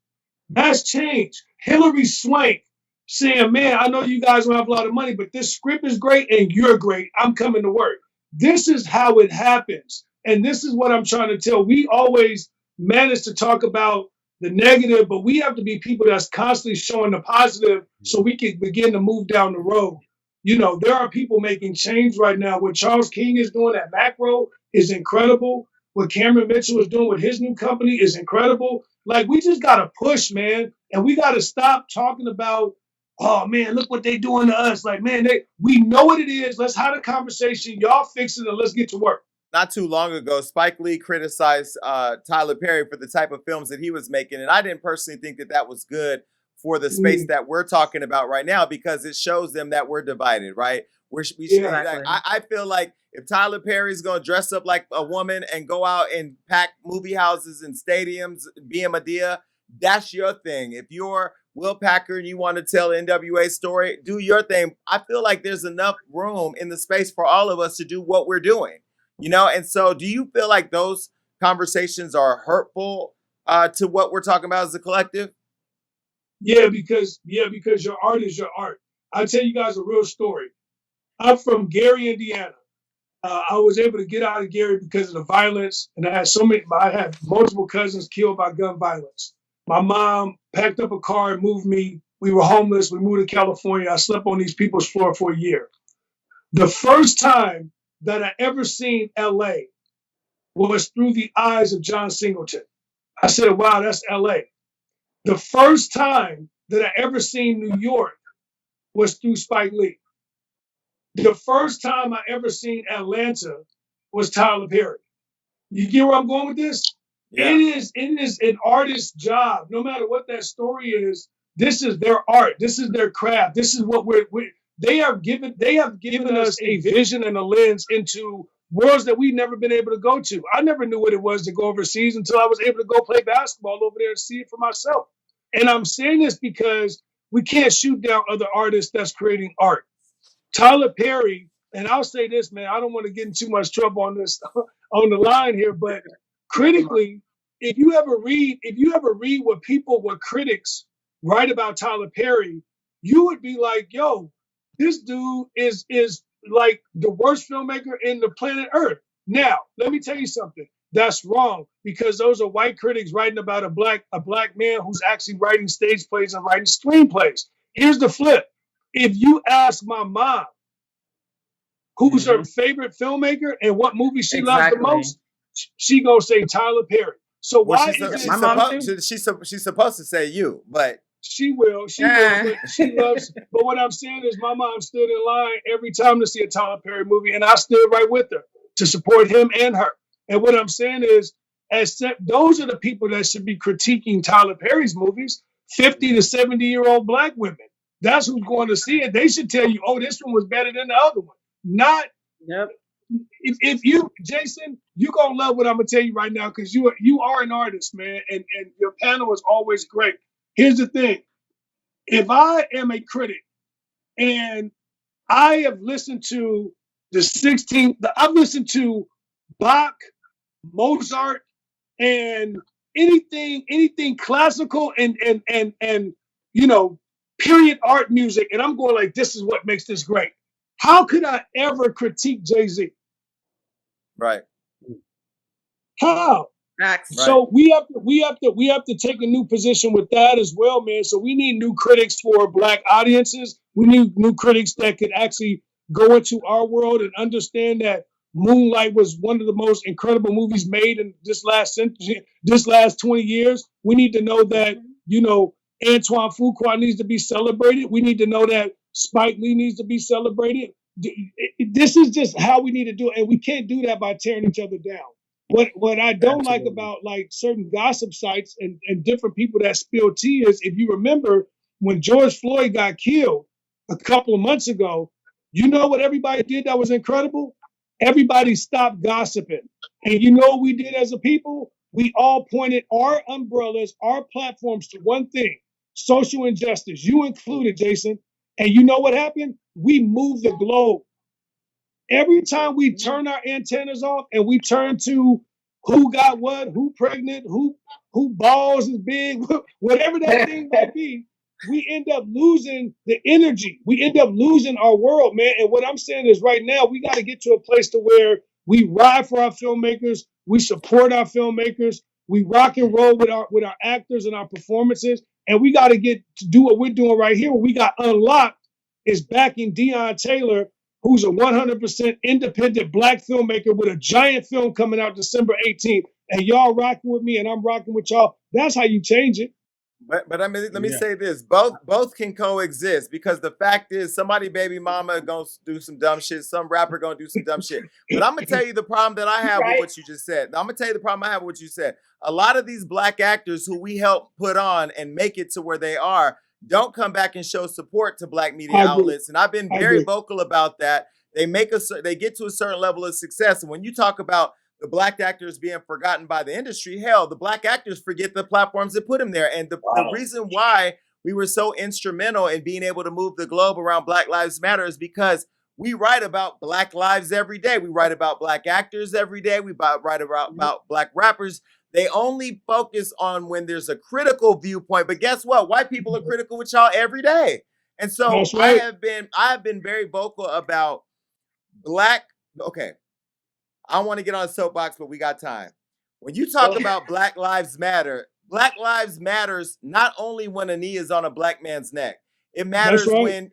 That's changed. Hilary Swank saying, man, I know you guys don't have a lot of money, but this script is great and you're great. I'm coming to work. This is how it happens. And this is what I'm trying to tell. We always manage to talk about the negative, but we have to be people that's constantly showing the positive so we can begin to move down the road. There are people making change right now. What Charles King is doing at Macro is incredible. What Cameron Mitchell is doing with his new company is incredible. Like, we just got to push, man. And we got to stop talking about, oh, man, look what they doing to us. Like, man, we know what it is. Let's have a conversation. Y'all fix it and let's get to work. Not too long ago, Spike Lee criticized Tyler Perry for the type of films that he was making. And I didn't personally think that was good for the space that we're talking about right now, because it shows them that we're divided, right? I feel like if Tyler Perry's going to dress up like a woman and go out and pack movie houses and stadiums, be a Madea, that's your thing. If you're Will Packer and you want to tell NWA story, do your thing. I feel like there's enough room in the space for all of us to do what we're doing, And so do you feel like those conversations are hurtful to what we're talking about as a collective? Yeah, because your art is your art. I'll tell you guys a real story. I'm from Gary, Indiana. I was able to get out of Gary because of the violence, and I had multiple cousins killed by gun violence. My mom packed up a car and moved me. We were homeless. We moved to California. I slept on these people's floor for a year. The first time that I ever seen LA was through the eyes of John Singleton. I said, wow, that's LA. The first time that I ever seen New York was through Spike Lee. The first time I ever seen Atlanta was Tyler Perry. You get where I'm going with this? Yeah. It is an artist's job, no matter what that story is. This is their art. This is their craft. This is what they have given us a vision and a lens into worlds that we've never been able to go to. I never knew what it was to go overseas until I was able to go play basketball over there and see it for myself. And I'm saying this because we can't shoot down other artists that's creating art. Tyler Perry, and I'll say this, man, I don't want to get in too much trouble on this on the line here, but critically, if you ever read what critics write about Tyler Perry, you would be like, yo, this dude is like the worst filmmaker in the planet Earth. Now, let me tell you something. That's wrong, because those are white critics writing about a black man who's actually writing stage plays and writing screenplays. Here's the flip. If you ask my mom who's her favorite filmmaker and what movie she loves the most, she gonna say Tyler Perry. So why she's supposed to say you, but she will. But she loves. But what I'm saying is, my mom stood in line every time to see a Tyler Perry movie, and I stood right with her to support him and her. And what I'm saying is, those are the people that should be critiquing Tyler Perry's movies. 50 to 70-year-old black women. That's who's going to see it. They should tell you, oh, this one was better than the other one. Not. Yep. If you, Jason, you're going to love what I'm going to tell you right now, because you are an artist, man, and your panel is always great. Here's the thing. If I am a critic and I have listened to the 16th. I've listened to Bach, Mozart, and anything classical and you know, period art music, and I'm going like, this is what makes this great. How could I ever critique Jay-Z? Right. How? Facts. So we have to take a new position with that as well, man. So we need new critics for Black audiences. We need new critics that could actually go into our world and understand that Moonlight was one of the most incredible movies made in this last century, this last 20 years. We need to know that, you know, Antoine Fuqua needs to be celebrated. We need to know that Spike Lee needs to be celebrated. This is just how we need to do it, and we can't do that by tearing each other down. What I don't like about like certain gossip sites and different people that spill tea is, if you remember when George Floyd got killed a couple of months ago, you know what everybody did that was incredible? Everybody stopped gossiping. And you know what we did as a people? We all pointed our umbrellas, our platforms to one thing: social injustice. You included, Jason. And you know what happened? We moved the globe. Every time we turn our antennas off and we turn to who got what, who pregnant, who balls is big, whatever that thing might be, we end up losing the energy. We end up losing our world, man. And what I'm saying is, right now, we got to get to a place to where we ride for our filmmakers, we support our filmmakers, we rock and roll with our actors and our performances, and we got to get to do what we're doing right here. What we got Unlocked is backing Deon Taylor, who's a 100% independent Black filmmaker with a giant film coming out December 18th. And y'all rocking with me and I'm rocking with y'all. That's how you change it. But I mean, let me say this: both can coexist, because the fact is, somebody baby mama gonna do some dumb shit, some rapper gonna do some dumb shit. But I'm gonna tell you the problem that I have with what you just said. I'm gonna tell you the problem I have with what you said. A lot of these Black actors who we help put on and make it to where they are don't come back and show support to Black media outlets, and I've been very vocal about that. They get to a certain level of success, and when you talk about the Black actors being forgotten by the industry, hell, the Black actors forget the platforms that put them there. And the reason why we were so instrumental in being able to move the globe around Black Lives Matter is because we write about Black lives every day. We write about Black actors every day. We write about Black rappers. They only focus on when there's a critical viewpoint. But guess what? White people are critical with y'all every day. And so I have been very vocal about okay, I want to get on a soapbox, but we got time. When you talk about Black Lives Matter, Black Lives matters not only when a knee is on a Black man's neck. It matters when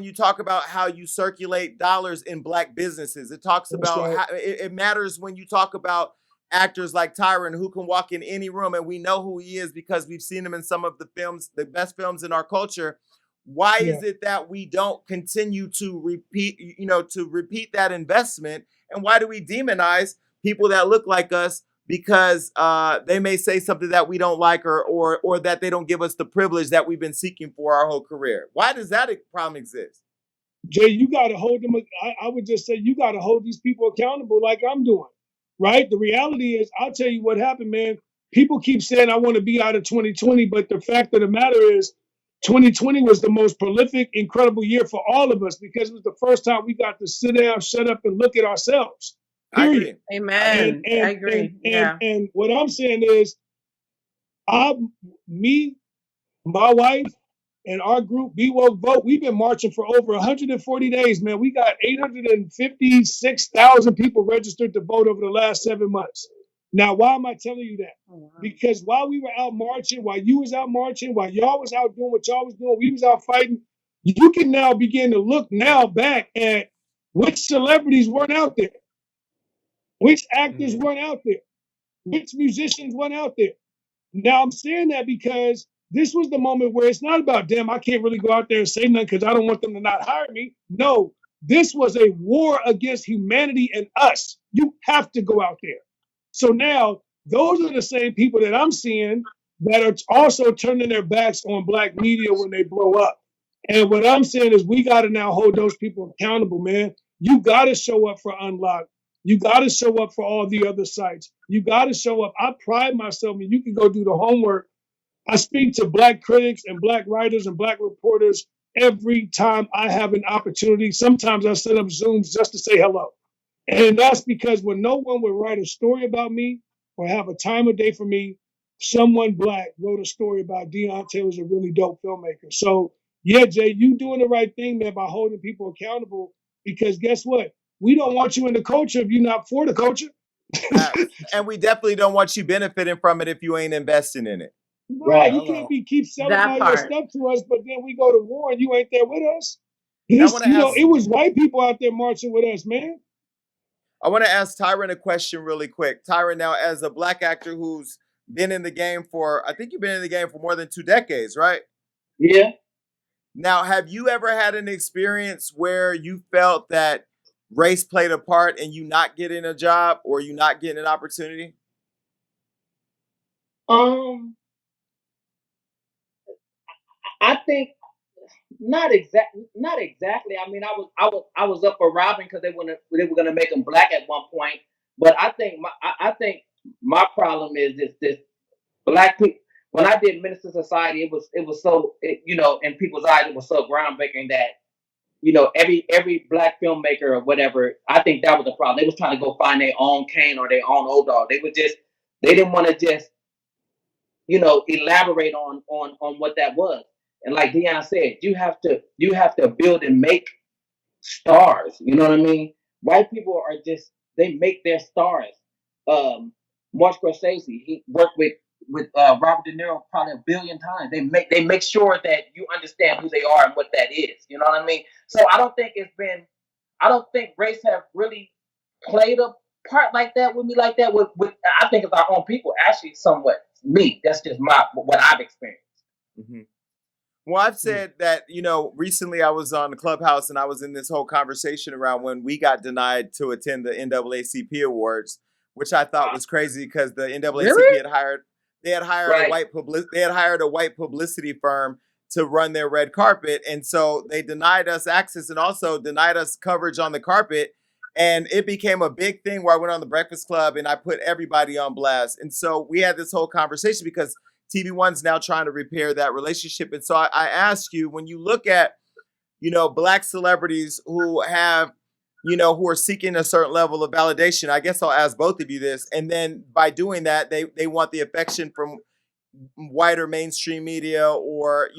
you talk about how you circulate dollars in Black businesses. It talks about how it matters when you talk about actors like Tyrin, who can walk in any room and we know who he is because we've seen him in some of the films, the best films in our culture. Why is it that we don't continue to repeat that investment? And why do we demonize people that look like us because they may say something that we don't like or that they don't give us the privilege that we've been seeking for our whole career? Why does that problem exist? Jay, you got to hold them. I would just say you got to hold these people accountable like I'm doing, right? The reality is, I'll tell you what happened, man. People keep saying I want to be out of 2020, but the fact of the matter is 2020 was the most prolific, incredible year for all of us because it was the first time we got to sit down, shut up, and look at ourselves. Period. I agree. Amen. I agree. And what I'm saying is, my wife, and our group, Be Woke Vote, we've been marching for over 140 days, man. We got 856,000 people registered to vote over the last 7 months. Now, why am I telling you that? Oh, wow. Because while we were out marching, while you was out marching, while y'all was out doing what y'all was doing, we was out fighting, you can now begin to look now back at which celebrities weren't out there, which actors weren't out there, which musicians weren't out there. Now, I'm saying that because this was the moment where it's not about, damn, I can't really go out there and say nothing because I don't want them to not hire me. No, this was a war against humanity and us. You have to go out there. So now, those are the same people that I'm seeing that are also turning their backs on Black media when they blow up. And what I'm saying is we got to now hold those people accountable, man. You got to show up for Unlocked. You got to show up for all the other sites. You got to show up. I pride myself, and you can go do the homework. I speak to Black critics and Black writers and Black reporters every time I have an opportunity. Sometimes I set up Zooms just to say hello. And that's because when no one would write a story about me or have a time of day for me, someone black wrote a story about Deon Taylor's a really dope filmmaker. So yeah, Jay, you doing the right thing, man, by holding people accountable. Because guess what? We don't want you in the culture if you're not for the culture. Facts. And we definitely don't want you benefiting from it if you ain't investing in it. Right. You can't keep selling That all your part. stuff to us, but then we go to war and you ain't there with us. I want to ask. It was white people out there marching with us, man. I want to ask Tyrin a question really quick. Tyrin, now as a black actor who's been in the game for, I think you've been in the game for more than 2 decades, right? Yeah. Now, have you ever had an experience where you felt that race played a part in you not getting a job or you not getting an opportunity? I think not exactly. I mean, I was up for robbing because they were gonna make him black at one point. But I think my problem is this black people. When I did Minister Society, it was so in people's eyes it was so groundbreaking that every black filmmaker or whatever. I think that was the problem. They was trying to go find their own Kane or their own old dog. They didn't want to just elaborate on what that was. And like Deon said, you have to build and make stars. You know what I mean? White people are they make their stars. Martin Scorsese, he worked with Robert De Niro probably a billion times. They make sure that you understand who they are and what that is. You know what I mean? So I don't think race have really played a part like that with me like that. With I think it's our own people actually somewhat. Me, that's just what I've experienced. Mm-hmm. Well, I've said that, recently I was on the Clubhouse and I was in this whole conversation around when we got denied to attend the NAACP Awards, which I thought was crazy because the NAACP had hired a white publicity firm to run their red carpet. And so they denied us access and also denied us coverage on the carpet. And it became a big thing where I went on the Breakfast Club and I put everybody on blast. And so we had this whole conversation because TV One's now trying to repair that relationship. And so I ask you, when you look at, black celebrities who have, who are seeking a certain level of validation, I guess I'll ask both of you this. And then by doing that, they want the affection from whiter mainstream media or,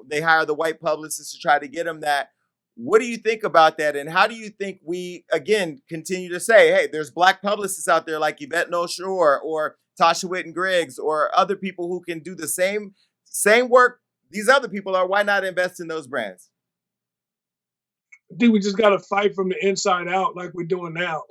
they hire the white publicists to try to get them that. What do you think about that? And how do you think we, again, continue to say, hey, there's black publicists out there like Yvette Noshore or Tasha Whitten Griggs or other people who can do the same work these other people are. Why not invest in those brands? I think we just got to fight from the inside out like we're doing now.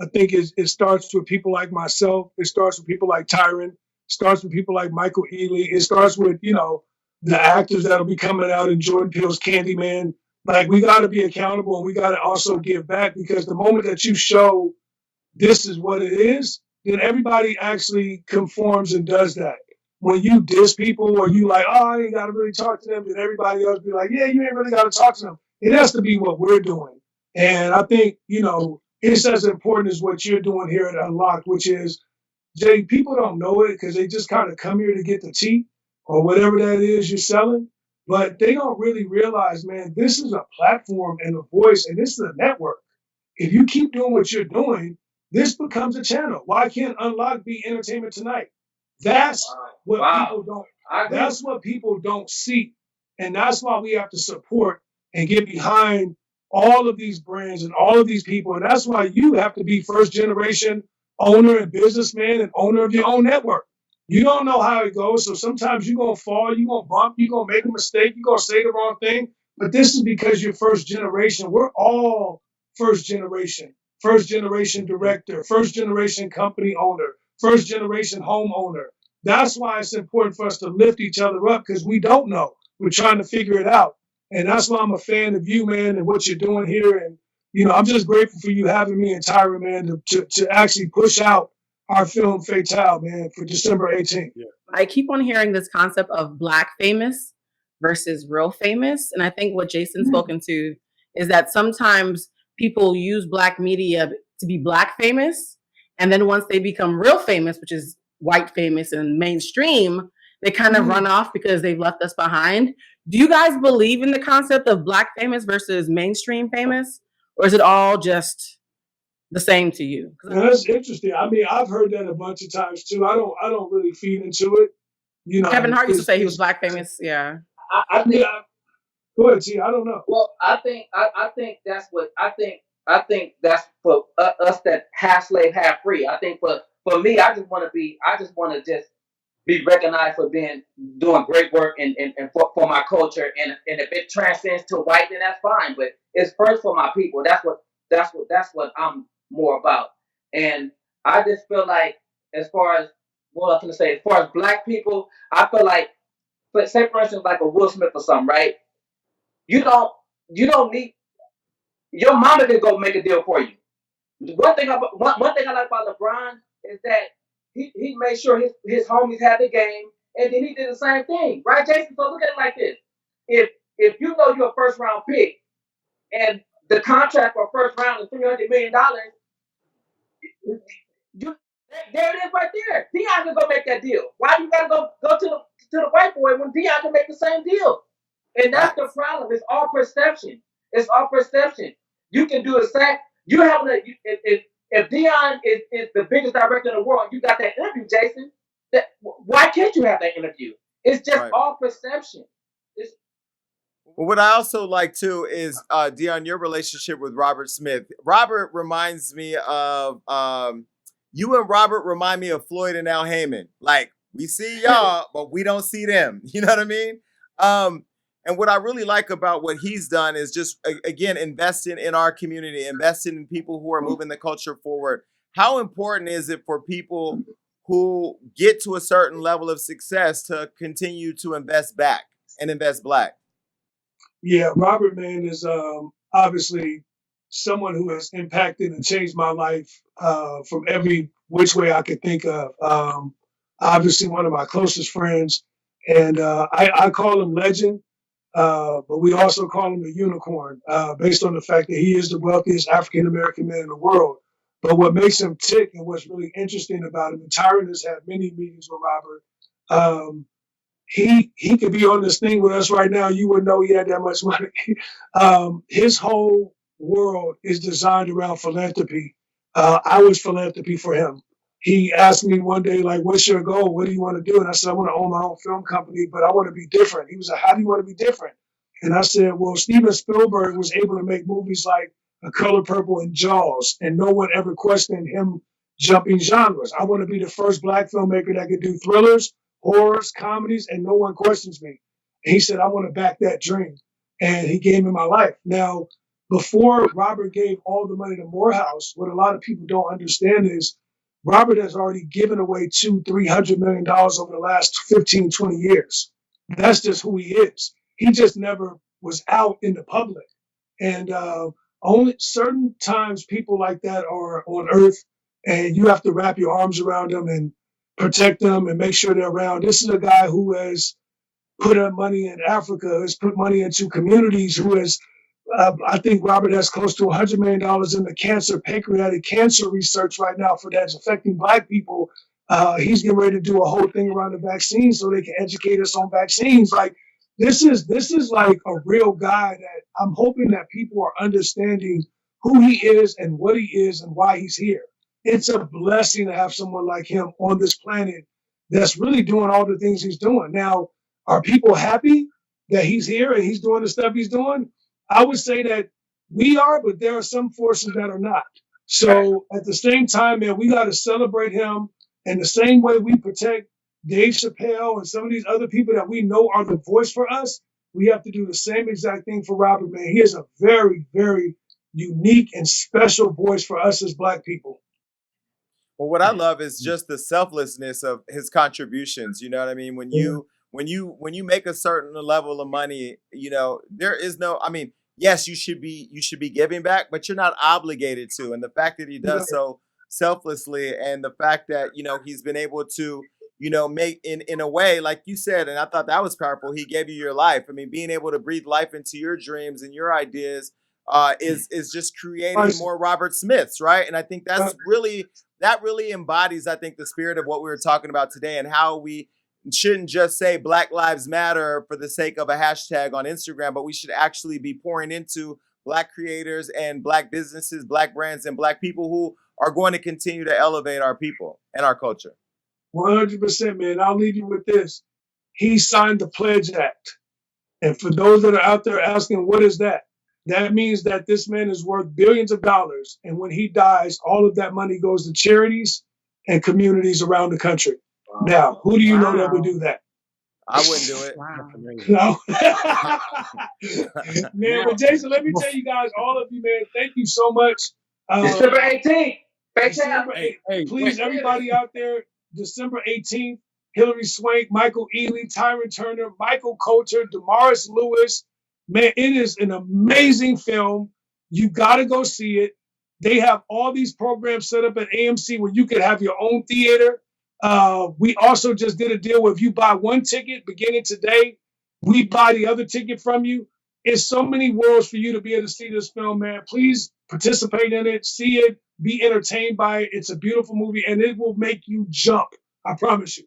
I think it starts with people like myself. It starts with people like Tyrin. It starts with people like Michael Ealy. It starts with, the actors that'll be coming out in Jordan Peele's Candyman. Like, we got to be accountable and we got to also give back, because the moment that you show this is what it is, then everybody actually conforms and does that. When you diss people or you like, oh, I ain't got to really talk to them, then everybody else be like, yeah, you ain't really got to talk to them. It has to be what we're doing. And I think, it's as important as what you're doing here at Unlocked, which is, Jay, people don't know it because they just kind of come here to get the tea or whatever that is you're selling. But they don't really realize, man, this is a platform and a voice, and this is a network. If you keep doing what you're doing, this becomes a channel. Why can't Unlocked be Entertainment Tonight? That's what people don't. That's what people don't see, and that's why we have to support and get behind all of these brands and all of these people. And that's why you have to be first generation owner and businessman and owner of your own network. You don't know how it goes, so sometimes you're going to fall, you're going to bump, you're going to make a mistake, you're going to say the wrong thing. But this is because you're first generation. We're all first generation director, first generation company owner, first generation homeowner. That's why it's important for us to lift each other up, because we don't know. We're trying to figure it out. And that's why I'm a fan of you, man, and what you're doing here. And, I'm just grateful for you having me and Tyrin, man, to actually push out our film Fatale, man, for December 18th. Yeah. I keep on hearing this concept of black famous versus real famous. And I think what Jason's spoken to is that sometimes people use black media to be black famous. And then once they become real famous, which is white famous and mainstream, they kind of run off because they've left us behind. Do you guys believe in the concept of Black famous versus mainstream famous, or is it all just the same to you? Now, that's interesting. I mean, I've heard that a bunch of times too. I don't really feed into it. You know, Kevin Hart used to say he was it's Black famous. Yeah. I think. yeah. Go ahead, T. I don't know. Well, I think that's what I think that's for us that half slave, half free. I think for me, I just want to just be recognized for doing great work and for my culture. And if it transcends to white, then that's fine. But it's first for my people. That's what I'm more about. And I just feel like as far as what I was gonna say, as far as black people, I feel like, but say for instance like a Will Smith or something, right? You don't you don't need your mama can go make a deal for you. One thing I like about LeBron is that he made sure his homies had the game, and then he did the same thing, right, Jason? So look at it like this: if you know you're a first round pick, and the contract for first round is $300 million, you there it is right there. Deon can go make that deal. Why do you gotta go to the white boy when Deon can make the same deal? And that's the problem. It's all perception. It's all perception. You can do the same. You have if Deon is the biggest director in the world, you got that interview, Jason. Why can't you have that interview? It's just all perception. Well, what I also like too is Deon, your relationship with Robert Smith. Robert reminds me of you and Robert remind me of Floyd and Al Heyman. Like we see y'all, but we don't see them. You know what I mean? And what I really like about what he's done is just again investing in our community, investing in people who are moving the culture forward. How important is it for people who get to a certain level of success to continue to invest back and invest black? Yeah, Robert, man, is obviously someone who has impacted and changed my life from every which way I could think of. Obviously, one of my closest friends, and I call him legend, but we also call him a unicorn based on the fact that he is the wealthiest African American man in the world. But what makes him tick and what's really interesting about him, and Tyrin has had many meetings with Robert. He could be on this thing with us right now. You wouldn't know he had that much money. His whole world is designed around philanthropy. I was philanthropy for him. He asked me one day, like, what's your goal? What do you want to do? And I said, I want to own my own film company, but I want to be different. He was like, how do you want to be different? And I said, well, Steven Spielberg was able to make movies like A Color Purple and Jaws, and no one ever questioned him jumping genres. I want to be the first black filmmaker that could do thrillers, horrors, comedies, and no one questions me. And he said, I want to back that dream. And he gave me my life. Now, before Robert gave all the money to Morehouse, what a lot of people don't understand is Robert has already given away $200-300 million over the last 15, 20 years. That's just who he is. He just never was out in the public. And only certain times people like that are on earth, and you have to wrap your arms around them and protect them and make sure they're around. This is a guy who has put up money in Africa, has put money into communities, who has, I think Robert has close to $100 million in the pancreatic cancer research right now for that's affecting black people. He's getting ready to do a whole thing around the vaccine so they can educate us on vaccines. Like this is like a real guy that I'm hoping that people are understanding who he is and what he is and why he's here. It's a blessing to have someone like him on this planet that's really doing all the things he's doing. Now, are people happy that he's here and he's doing the stuff he's doing? I would say that we are, but there are some forces that are not. So at the same time, man, we got to celebrate him in the same way we protect Dave Chappelle and some of these other people that we know are the voice for us. We have to do the same exact thing for Robert, man. He is a very, very unique and special voice for us as black people. Well, what I love is just the selflessness of his contributions. You know what I mean? When you make a certain level of money, you know, there is no, I mean, yes, you should be giving back, but you're not obligated to. And the fact that he does so selflessly, and the fact that, you know, he's been able to, you know, make in a way, like you said, and I thought that was powerful. He gave you your life. I mean, being able to breathe life into your dreams and your ideas is just creating more Robert Smiths, right? And I think that really embodies, I think, the spirit of what we were talking about today, and how we shouldn't just say Black Lives Matter for the sake of a hashtag on Instagram, but we should actually be pouring into Black creators and Black businesses, Black brands, and Black people who are going to continue to elevate our people and our culture. 100%, man. I'll leave you with this. He signed the Pledge Act. And for those that are out there asking, what is that? That means that this man is worth billions of dollars. And when he dies, all of that money goes to charities and communities around the country. Wow. Now, who do you know that would do that? I wouldn't do it. Wow. No. Man, but Jason, let me tell you guys, all of you, man, thank you so much. December 18th. Please, everybody out there, December 18th, Hilary Swank, Michael Ealy, Tyrin Turner, Michael Coulter, Damaris Lewis. Man, it is an amazing film. You got to go see it. They have all these programs set up at AMC where you can have your own theater. We also just did a deal where if you buy one ticket beginning today, we buy the other ticket from you. It's so many worlds for you to be able to see this film, man. Please participate in it, see it, be entertained by it. It's a beautiful movie, and it will make you jump. I promise you.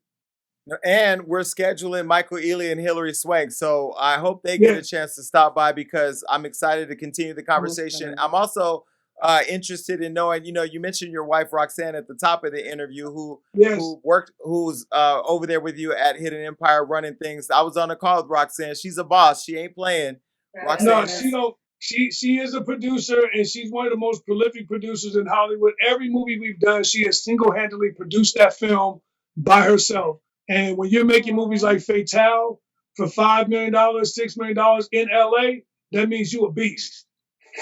And we're scheduling Michael Ealy and Hilary Swank. So I hope they get a chance to stop by because I'm excited to continue the conversation. I'm also interested in knowing, you mentioned your wife, Roxanne, at the top of the interview, who's over there with you at Hidden Empire running things. I was on a call with Roxanne. She's a boss. She ain't playing. Roxanne she is a producer, and she's one of the most prolific producers in Hollywood. Every movie we've done, she has single-handedly produced that film by herself. And when you're making movies like Fatale for $5 million, $6 million in LA, that means you a beast.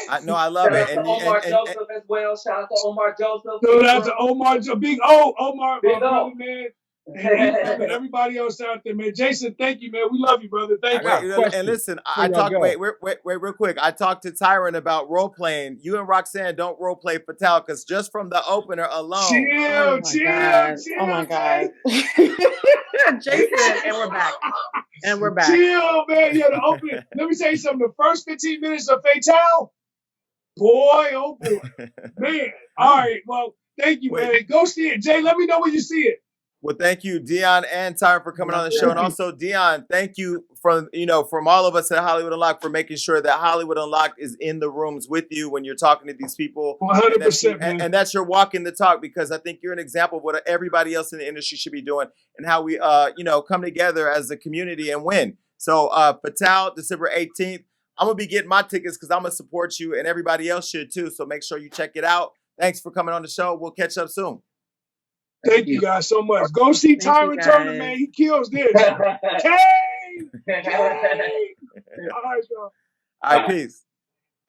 I love it. And Omar Joseph as well. Shout out to Omar Joseph. So that's Omar, Omar, my brother, man. And everybody else out there, man. Jason, thank you, man. We love you, brother. Thank you. And listen, wait, real quick. I talked to Tyrin about role playing. You and Roxanne don't role play Fatale because just from the opener alone. Chill. Oh my God. Jason, and we're back. Chill, man. Yeah, the opening. Let me tell you something. The first 15 minutes of Fatale, boy, oh boy. Man. All right. Well, thank you, man. Go see it. Jay, let me know when you see it. Well, thank you, Deon and Tyrin, for coming on the show. And also, Deon, thank you from all of us at Hollywood Unlocked for making sure that Hollywood Unlocked is in the rooms with you when you're talking to these people. 100%, and that's your walking the talk, because I think you're an example of what everybody else in the industry should be doing and how we, come together as a community and win. So, Fatale, December 18th. I'm going to be getting my tickets because I'm going to support you, and everybody else should too. So make sure you check it out. Thanks for coming on the show. We'll catch up soon. Thank you guys so much. Go see Tyrin Turner, man. He kills this. Kane! All right, y'all. All right, peace.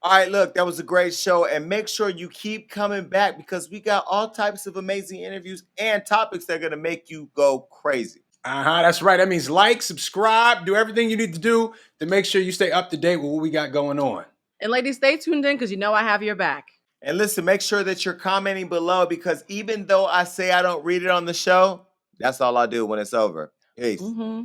All right, look, that was a great show. And make sure you keep coming back because we got all types of amazing interviews and topics that are going to make you go crazy. That's right. That means like, subscribe, do everything you need to do to make sure you stay up to date with what we got going on. And ladies, stay tuned in because I have your back. And listen, make sure that you're commenting below because even though I say I don't read it on the show, that's all I do when it's over. Peace. Mm-hmm.